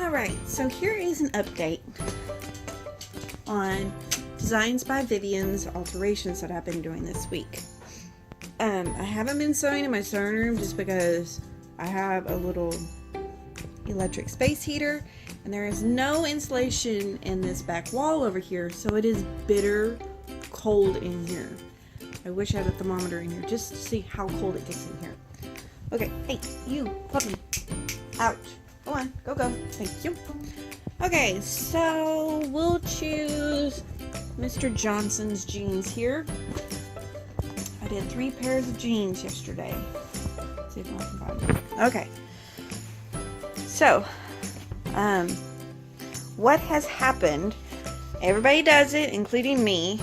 Alright, so here is an update on Designs by Vivian's alterations that I've been doing this week. I haven't been sewing in my sewing room just because I have a little electric space heater and there is no insulation in this back wall over here, so it is bitter cold in here. I wish I had a thermometer in here just to see how cold it gets in here. Okay, hey, you, puppy. Ouch. Go on, go. Thank you. Okay, so we'll choose Mr. Johnson's jeans here. I did 3 pairs of jeans yesterday. Let's see if I can find them. Okay. So, what has happened, everybody does it, including me,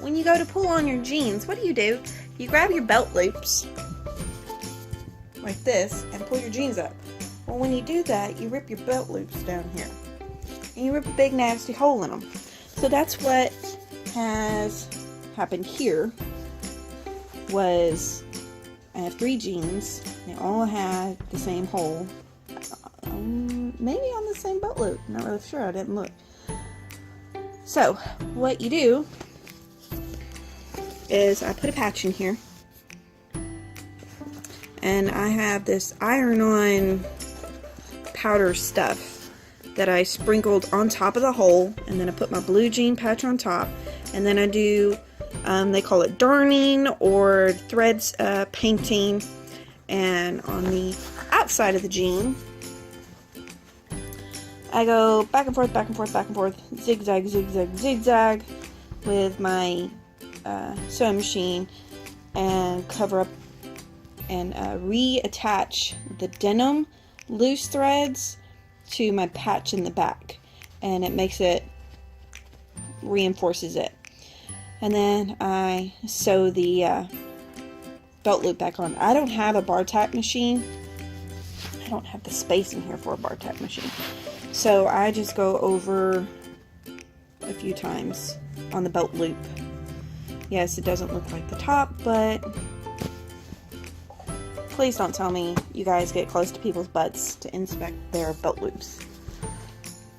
when you go to pull on your jeans, what do? You grab your belt loops, like this, and pull your jeans up. Well, when you do that, you rip your belt loops down here. And you rip a big nasty hole in them. So that's what has happened here. Was I have 3 jeans. They all had the same hole. Maybe on the same belt loop. Not really sure. I didn't look. So what you do is I put a patch in here. And I have this iron-on powder stuff that I sprinkled on top of the hole, and then I put my blue jean patch on top, and then I do they call it darning or threads painting, and on the outside of the jean I go back and forth, zigzag, zigzag, zigzag with my sewing machine and cover up and reattach the denim loose threads to my patch in the back, and it makes it, reinforces it. And then I sew the belt loop back on. I don't have a bar tack machine. I don't have the space in here for a bar tack machine. So I just go over a few times on the belt loop. Yes, it doesn't look like the top, but please don't tell me you guys get close to people's butts to inspect their belt loops.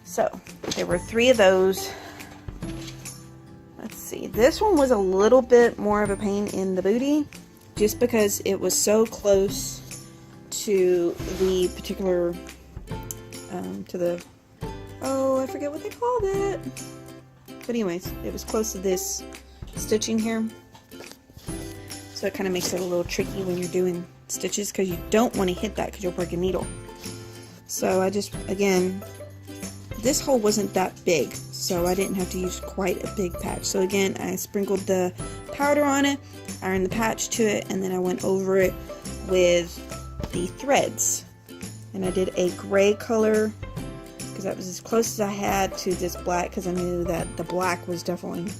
So, there were 3 of those. Let's see. This one was a little bit more of a pain in the booty, just because it was so close to the particular, I forget what they called it. But anyways, it was close to this stitching here. So it kind of makes it a little tricky when you're doing stitches, because you don't want to hit that because you'll break a needle. So I just, again, this hole wasn't that big, so I didn't have to use quite a big patch. So again, I sprinkled the powder on it, ironed the patch to it, and then I went over it with the threads. And I did a gray color because that was as close as I had to this black, because I knew that the black was definitely,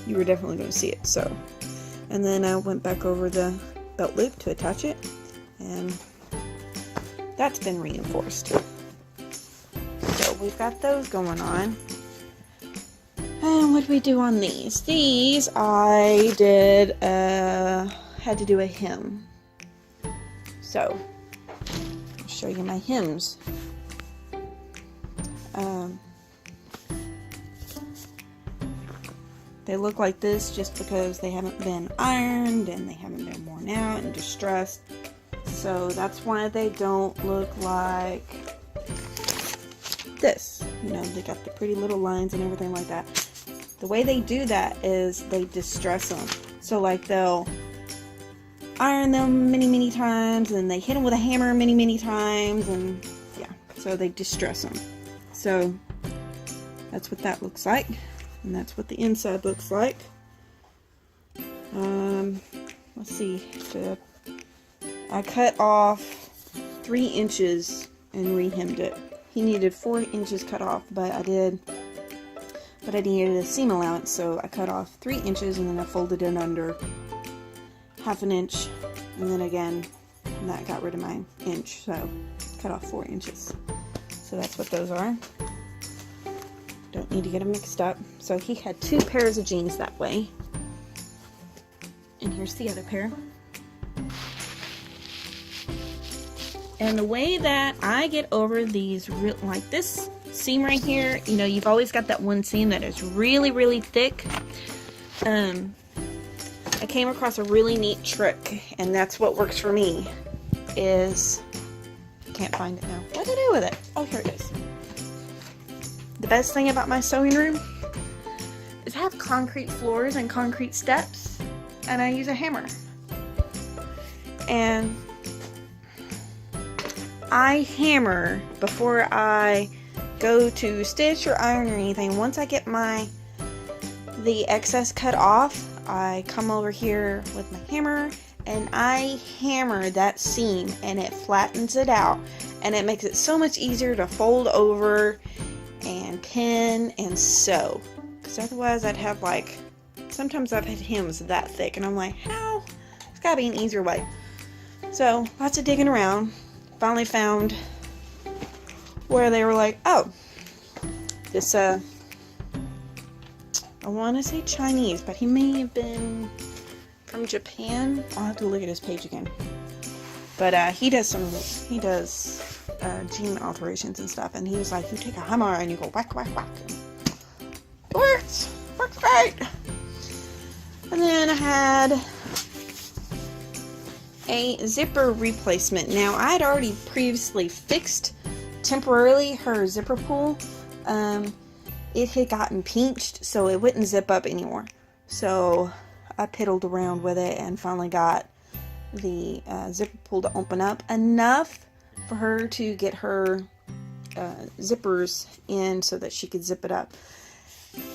you were definitely going to see it. So, and then I went back over the belt loop to attach it, and that's been reinforced. So we've got those going on. And what did we do on these? These I did had to do a hem. So I'll show you my hems. They look like this just because they haven't been ironed and they haven't been worn out and distressed. So that's why they don't look like this. You know, they got the pretty little lines and everything like that. The way they do that is they distress them. So like they'll iron them many times, and they hit them with a hammer many times, and yeah, so they distress them. So that's what that looks like. And that's what the inside looks like. Let's see. I cut off 3 inches and re-hemmed it. He needed 4 inches cut off, but I needed a seam allowance, so I cut off 3 inches, and then I folded it under 1/2 inch, and then again, and that got rid of my inch, so cut off 4 inches. So that's what those are. Don't need to get them mixed up. So he had 2 pairs of jeans that way. And here's the other pair. And the way that I get over these, like this seam right here, you know, you've always got that one seam that is really, really thick. I came across a really neat trick, and that's what works for me, is, can't find it now. What did I do with it? Oh, here it is. The best thing about my sewing room is I have concrete floors and concrete steps, and I use a hammer. And I hammer before I go to stitch or iron or anything. Once I get the excess cut off, I come over here with my hammer and I hammer that seam, and it flattens it out, and it makes it so much easier to fold over and pin and sew. Because otherwise I'd have like, sometimes I've had hems that thick and I'm like, how? There's gotta be an easier way. So lots of digging around. Finally found where they were like, oh, this, I want to say Chinese, but he may have been from Japan. I'll have to look at his page again. But he does jean alterations and stuff, and he was like, you take a hammer and you go whack, whack, whack. It works great. And then I had a zipper replacement. Now, I had already previously fixed temporarily her zipper pull. It had gotten pinched, so it wouldn't zip up anymore. So I piddled around with it and finally got the zipper pull to open up enough for her to get her zippers in so that she could zip it up,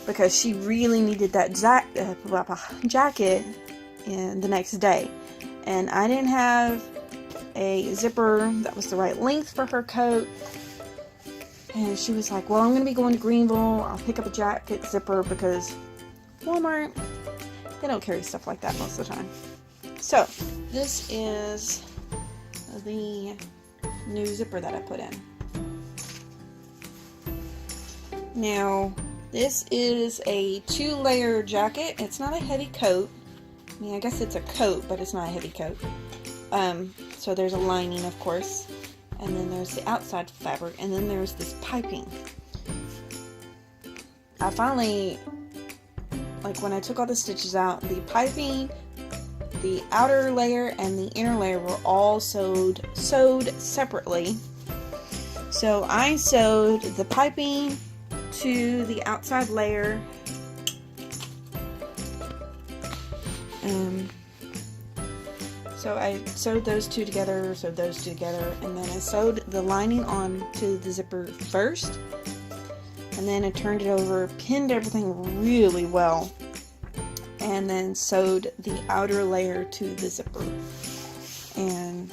because she really needed that jacket in the next day. And I didn't have a zipper that was the right length for her coat. And she was like, well, I'm going to be going to Greenville. I'll pick up a jacket zipper, because Walmart, they don't carry stuff like that most of the time. So, this is the new zipper that I put in. Now, this is a 2-layer jacket. It's not a heavy coat. I mean, I guess it's a coat, but it's not a heavy coat. So there's a lining, of course, and then there's the outside fabric, and then there's this piping. I finally, like when I took all the stitches out, the piping, the outer layer, and the inner layer were all sewed separately. So I sewed the piping to the outside layer. So I sewed those two together, and then I sewed the lining on to the zipper first, and then I turned it over, pinned everything really well, and then sewed the outer layer to the zipper. And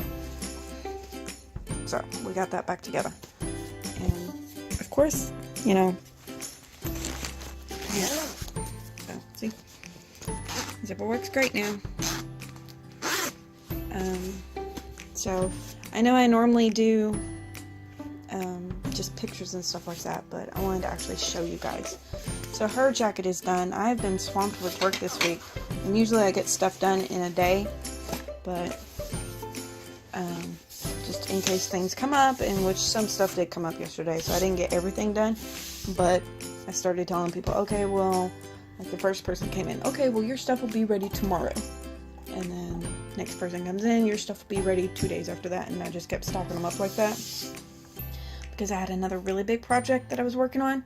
so we got that back together. And of course, you know, yeah. So, see? Zipper works great now. So I know I normally do just pictures and stuff like that, but I wanted to actually show you guys. So her jacket is done. I've been swamped with work this week, and usually I get stuff done in a day, but just in case things come up, in which some stuff did come up yesterday, so I didn't get everything done, but I started telling people, okay, well, like the first person came in, okay, well, your stuff will be ready tomorrow. And then next person comes in, your stuff will be ready 2 days after that. And I just kept stocking them up like that, because I had another really big project that I was working on.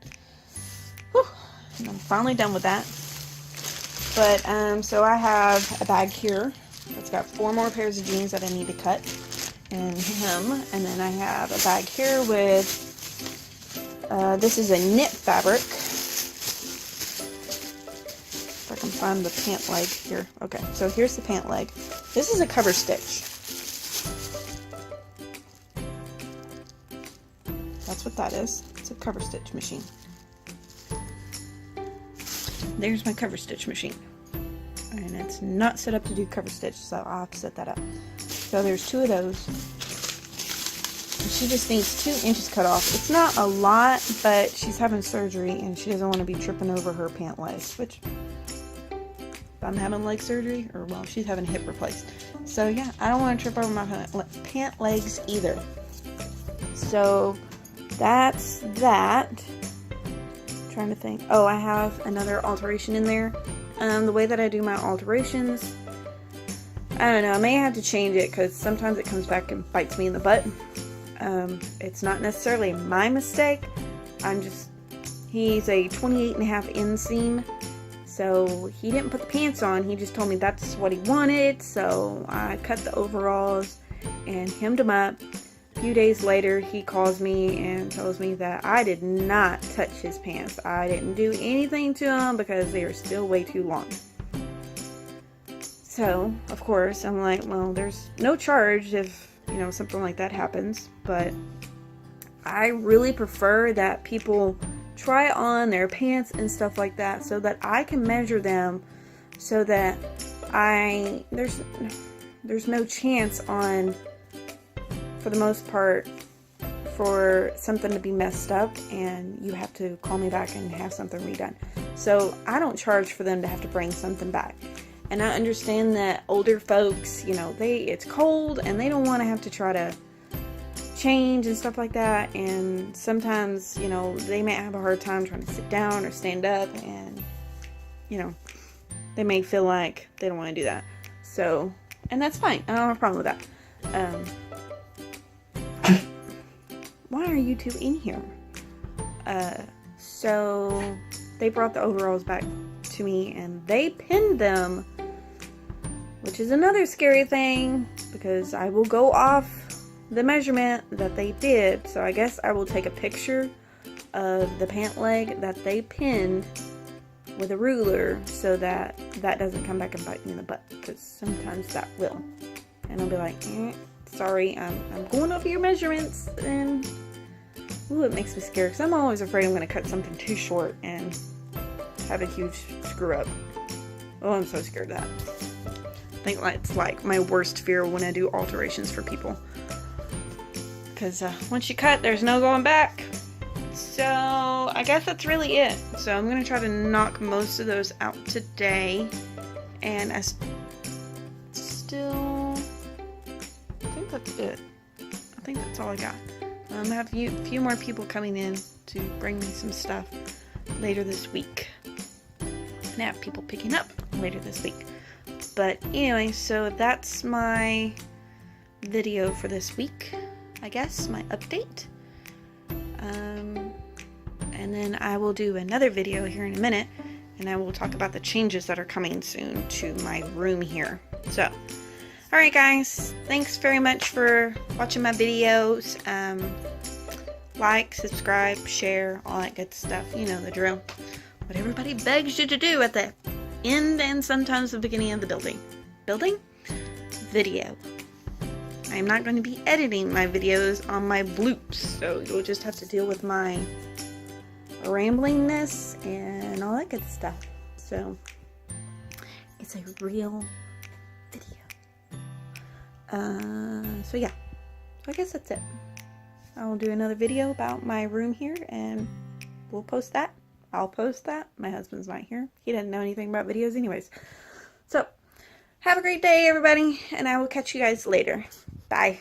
Whew. And I'm finally done with that. But so I have a bag here that's got 4 more pairs of jeans that I need to cut and hem. And then I have a bag here with this is a knit fabric. If I can find the pant leg here. Okay, so here's the pant leg. This is a cover stitch. That's what that is. It's a cover stitch machine. There's my cover stitch machine. And it's not set up to do cover stitch, so I'll have to set that up. So there's 2 of those. And she just needs 2 inches cut off. It's not a lot, but she's having surgery and she doesn't want to be tripping over her pant legs, which I'm having leg surgery, or well, she's having a hip replaced. So yeah, I don't want to trip over my pant legs either. So that's that. Trying to think. Oh, I have another alteration in there. The way that I do my alterations, I don't know, I may have to change it because sometimes it comes back and bites me in the butt. It's not necessarily my mistake. He's a 28.5 inseam, so he didn't put the pants on. He just told me that's what he wanted, so I cut the overalls and hemmed them up. A few days later, he calls me and tells me that I did not touch his pants. I didn't do anything to them because they are still way too long. So, of course, I'm like, well, there's no charge if, you know, something like that happens. But I really prefer that people try on their pants and stuff like that so that I can measure them, so that there's no chance on, for the most part, for something to be messed up and you have to call me back and have something redone. So I don't charge for them to have to bring something back. And I understand that older folks, you know, it's cold and they don't want to have to try to change and stuff like that. And sometimes, you know, they may have a hard time trying to sit down or stand up, and, you know, they may feel like they don't want to do that. So, and that's fine. I don't have a problem with that. Why are you two in here? So they brought the overalls back to me and they pinned them, which is another scary thing because I will go off the measurement that they did. So I guess I will take a picture of the pant leg that they pinned with a ruler so that that doesn't come back and bite me in the butt, because sometimes that will. And I'll be like, sorry, I'm going over your measurements, and ooh, it makes me scared because I'm always afraid I'm going to cut something too short and have a huge screw up. Oh, I'm so scared of that. I think it's like my worst fear when I do alterations for people, because once you cut, there's no going back. So I guess that's really it. So I'm going to try to knock most of those out today, and I think that's it. I think that's all I got. I have a few more people coming in to bring me some stuff later this week. And I have people picking up later this week. But anyway, so that's my video for this week, I guess, my update. And then I will do another video here in a minute, and I will talk about the changes that are coming soon to my room here. So, alright guys, thanks very much for watching my videos. Like, subscribe, share, all that good stuff. You know the drill. What everybody begs you to do at the end and sometimes the beginning of the video. I am not going to be editing my videos on my bloops, so you'll just have to deal with my ramblingness and all that good stuff. So it's a real video. So yeah, so I guess that's it. I will do another video about my room here, and we'll post that. I'll post that. My husband's not here. He doesn't know anything about videos anyways. So have a great day, everybody, and I will catch you guys later. Bye.